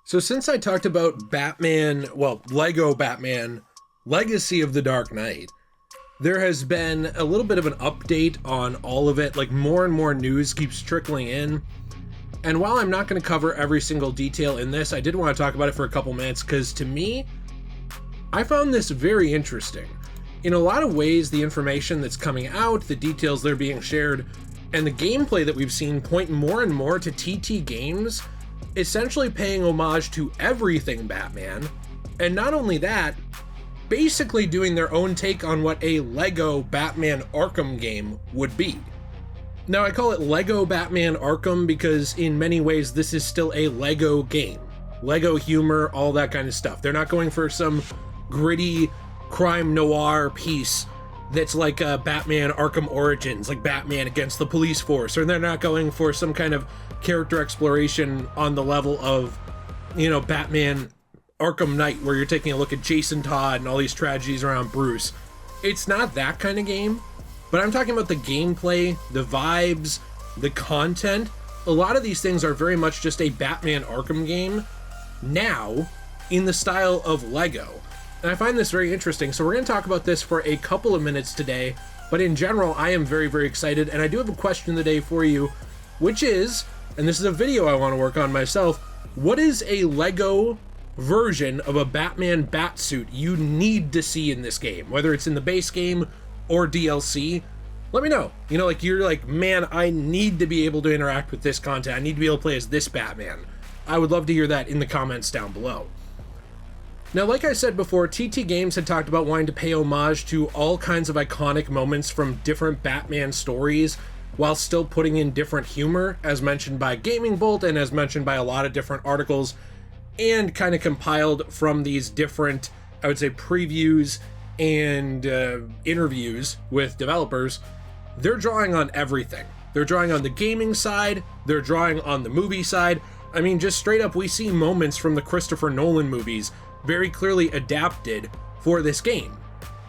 So since I talked about Lego Batman, Legacy of the Dark Knight, there has been a little bit of an update on all of it. Like, more and more news keeps trickling in. And while I'm not going to cover every single detail in this, I did want to talk about it for a couple minutes because to me, I found this very interesting. In a lot of ways, the information that's coming out, the details that are being shared, and the gameplay that we've seen point more and more to TT Games essentially paying homage to everything Batman, and not only that, basically doing their own take on what a Lego Batman Arkham game would be. Now, I call it Lego Batman Arkham because in many ways this is still a Lego game. Lego humor, all that kind of stuff. They're not going for some gritty crime noir piece that's like Batman Arkham Origins, like Batman against the police force, or they're not going for some kind of character exploration on the level of, Batman Arkham Knight, where you're taking a look at Jason Todd and all these tragedies around Bruce. It's not that kind of game, but I'm talking about the gameplay, the vibes, the content. A lot of these things are very much just a Batman Arkham game now in the style of Lego. And I find this very interesting. So we're going to talk about this for a couple of minutes today, but in general, I am very, very excited. And I do have a question of the day for you, which is, and this is a video I want to work on myself, what is a Lego version of a Batman Batsuit you need to see in this game, whether it's in the base game or DLC? Let me know. You're like, man, I need to be able to interact with this content. I need to be able to play as this Batman. I would love to hear that in the comments down below. Now, like I said before, TT Games had talked about wanting to pay homage to all kinds of iconic moments from different Batman stories while still putting in different humor, as mentioned by Gaming Bolt and as mentioned by a lot of different articles, and kind of compiled from these different, I would say, previews and interviews with developers. They're drawing on everything. They're drawing on the gaming side, they're drawing on the movie side. I mean, just straight up, we see moments from the Christopher Nolan movies very clearly adapted for this game.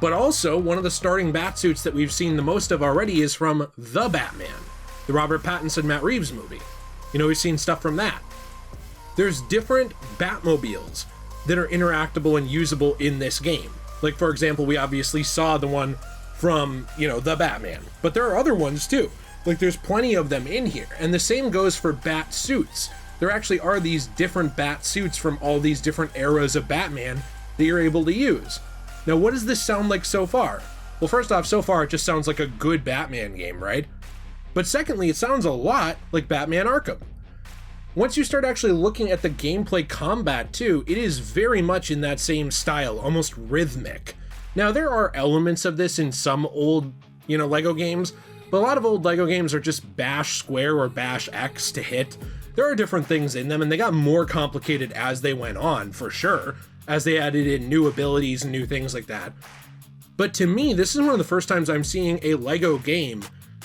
But also, one of the starting Batsuits that we've seen the most of already is from The Batman, the Robert Pattinson, Matt Reeves movie. We've seen stuff from that. There's different Batmobiles that are interactable and usable in this game. Like, for example, we obviously saw the one from, The Batman, but there are other ones too. Like, there's plenty of them in here, and the same goes for Batsuits. There actually are these different Batsuits from all these different eras of Batman that you're able to use. Now, what does this sound like so far? Well, first off, so far it just sounds like a good Batman game, right? But secondly, it sounds a lot like Batman Arkham. Once you start actually looking at the gameplay combat too, it is very much in that same style, almost rhythmic. Now, there are elements of this in some old, Lego games, but a lot of old Lego games are just bash square or bash X to hit. There are different things in them, and they got more complicated as they went on, for sure, as they added in new abilities and new things like that. But to me, this is one of the first times I'm seeing a Lego game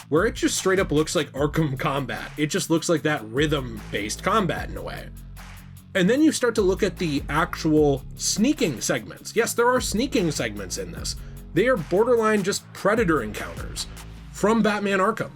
where it just straight up looks like Arkham combat. It just looks like that rhythm-based combat in a way. And then you start to look at the actual sneaking segments. Yes, there are sneaking segments in this. They are borderline just Predator encounters from Batman Arkham.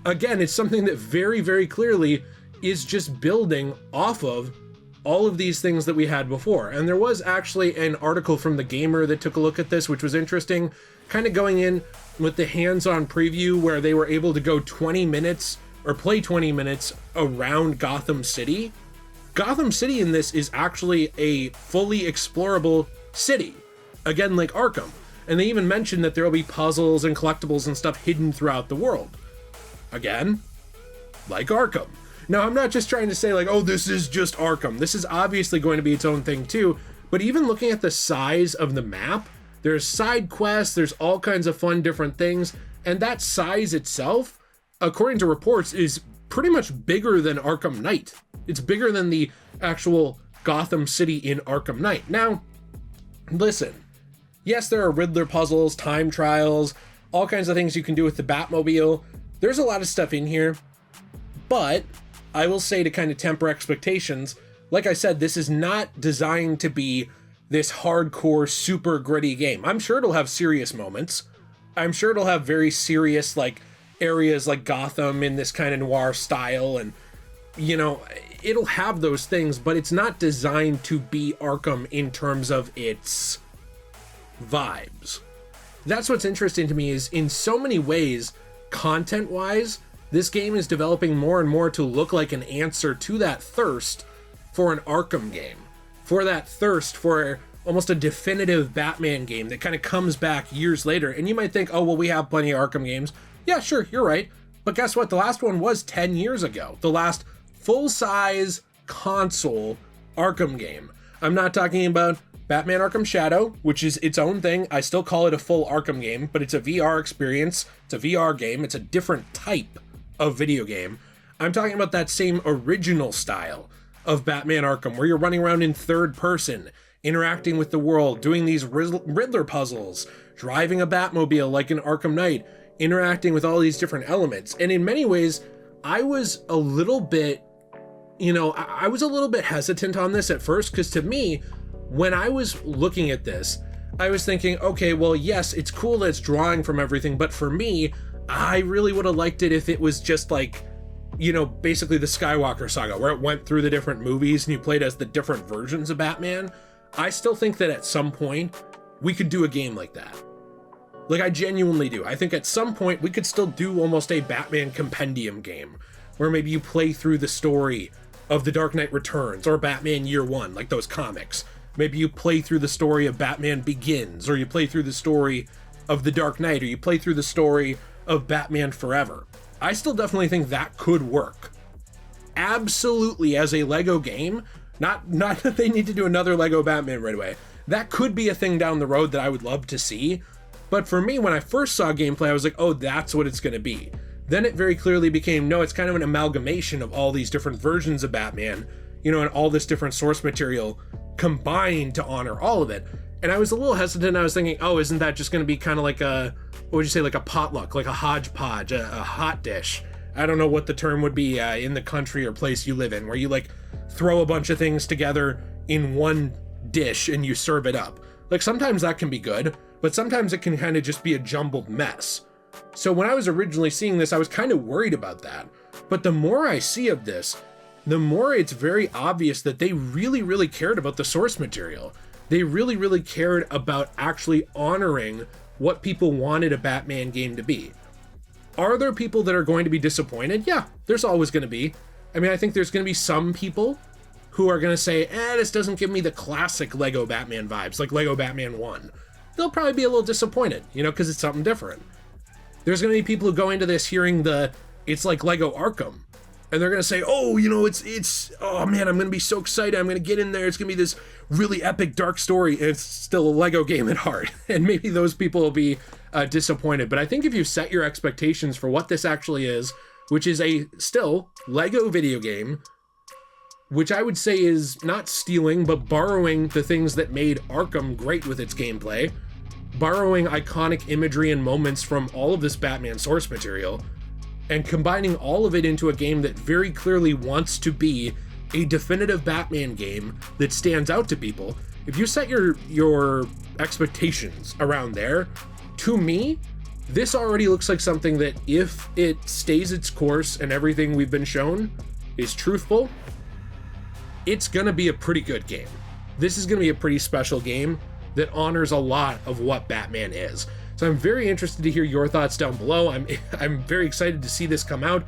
Again, it's something that very, very clearly is just building off of all of these things that we had before. And there was actually an article from The Gamer that took a look at this, which was interesting, kind of going in with the hands-on preview where they were able to go 20 minutes or play 20 minutes around Gotham City. Gotham City in this is actually a fully explorable city, again, like Arkham. And they even mentioned that there will be puzzles and collectibles and stuff hidden throughout the world. Again, like Arkham. Now, I'm not just trying to say like, oh, this is just Arkham. This is obviously going to be its own thing too, but even looking at the size of the map, there's side quests, there's all kinds of fun different things, and that size itself, according to reports, is pretty much bigger than Arkham Knight. It's bigger than the actual Gotham City in Arkham Knight. Now, listen, yes, there are Riddler puzzles, time trials, all kinds of things you can do with the Batmobile. There's a lot of stuff in here, but I will say, to kind of temper expectations, like I said, this is not designed to be this hardcore, super gritty game. I'm sure it'll have serious moments. I'm sure it'll have very serious, like, areas like Gotham in this kind of noir style and, you know, it'll have those things, but it's not designed to be Arkham in terms of its vibes. That's what's interesting to me, is in so many ways, content-wise, this game is developing more and more to look like an answer to that thirst for an Arkham game, for that thirst for almost a definitive Batman game that kind of comes back years later. And you might think, oh, well, we have plenty of Arkham games. Yeah, sure, you're right. But guess what? The last one was 10 years ago. The last full-size console Arkham game. I'm not talking about Batman Arkham Shadow, which is its own thing. I still call it a full Arkham game, but it's a VR experience. It's a VR game. It's a different type of video game. I'm talking about that same original style of Batman Arkham, where you're running around in third person, interacting with the world, doing these Riddler puzzles, driving a Batmobile like in Arkham Knight, interacting with all these different elements. And in many ways, I was a little bit, I was a little bit hesitant on this at first, because to me, when I was looking at this, I was thinking, okay, well, yes, it's cool that it's drawing from everything, but for me, I really would have liked it if it was just like, basically the Skywalker saga, where it went through the different movies and you played as the different versions of Batman. I still think that at some point, we could do a game like that. Like, I genuinely do. I think at some point, we could still do almost a Batman compendium game, where maybe you play through the story of The Dark Knight Returns, or Batman Year One, like those comics. Maybe you play through the story of Batman Begins, or you play through the story of The Dark Knight, or you play through the story of Batman Forever. I still definitely think that could work. Absolutely, as a Lego game. Not that they need to do another Lego Batman right away. That could be a thing down the road that I would love to see. But for me, when I first saw gameplay, I was like, oh, that's what it's going to be. Then it very clearly became, no, it's kind of an amalgamation of all these different versions of Batman, and all this different source material combined to honor all of it. And I was a little hesitant. I was thinking, oh, isn't that just going to be kind of like a, what would you say, like a potluck, like a hodgepodge, a hot dish? I don't know what the term would be in the country or place you live in, where you like throw a bunch of things together in one dish and you serve it up. Like, sometimes that can be good, but sometimes it can kind of just be a jumbled mess. So when I was originally seeing this, I was kind of worried about that. But the more I see of this, the more it's very obvious that they really, really cared about the source material. They really, really cared about actually honoring what people wanted a Batman game to be. Are there people that are going to be disappointed? Yeah, there's always going to be. I mean, I think there's going to be some people who are going to say, this doesn't give me the classic Lego Batman vibes, like Lego Batman 1. They'll probably be a little disappointed, because it's something different. There's going to be people who go into this hearing it's like Lego Arkham, and they're going to say, oh, oh man, I'm going to be so excited. I'm going to get in there. It's going to be this really epic dark story, and it's still a Lego game at heart. And maybe those people will be disappointed. But I think if you set your expectations for what this actually is, which is a still Lego video game, which I would say is not stealing, but borrowing the things that made Arkham great with its gameplay, borrowing iconic imagery and moments from all of this Batman source material, and combining all of it into a game that very clearly wants to be a definitive Batman game that stands out to people. If you set your expectations around there, to me, this already looks like something that, if it stays its course and everything we've been shown is truthful, it's gonna be a pretty good game. This is gonna be a pretty special game that honors a lot of what Batman is. So I'm very interested to hear your thoughts down below. I'm very excited to see this come out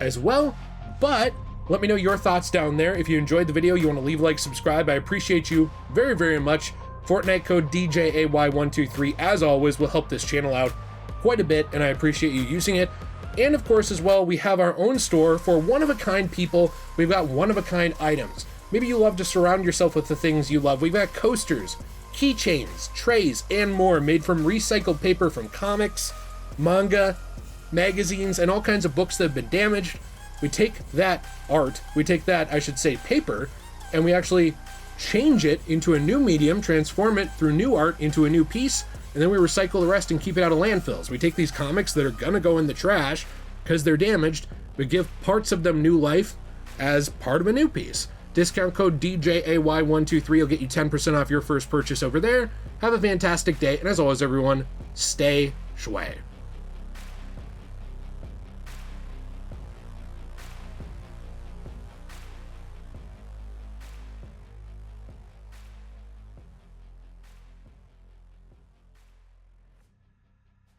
as well, but let me know your thoughts down there. If you enjoyed the video, you want to leave a like, subscribe, I appreciate you very, very much. Fortnite code DJAY123, as always, will help this channel out quite a bit, and I appreciate you using it. And of course, as well, we have our own store for one-of-a-kind people. We've got one-of-a-kind items. Maybe you love to surround yourself with the things you love. We've got coasters, keychains, trays, and more made from recycled paper from comics, manga, magazines, and all kinds of books that have been damaged. We take that art, I should say paper, and we actually change it into a new medium, transform it through new art into a new piece, and then we recycle the rest and keep it out of landfills. We take these comics that are gonna go in the trash because they're damaged, but give parts of them new life as part of a new piece. Discount code DJAY123 will get you 10% off your first purchase over there. Have a fantastic day, and as always, everyone, stay shway.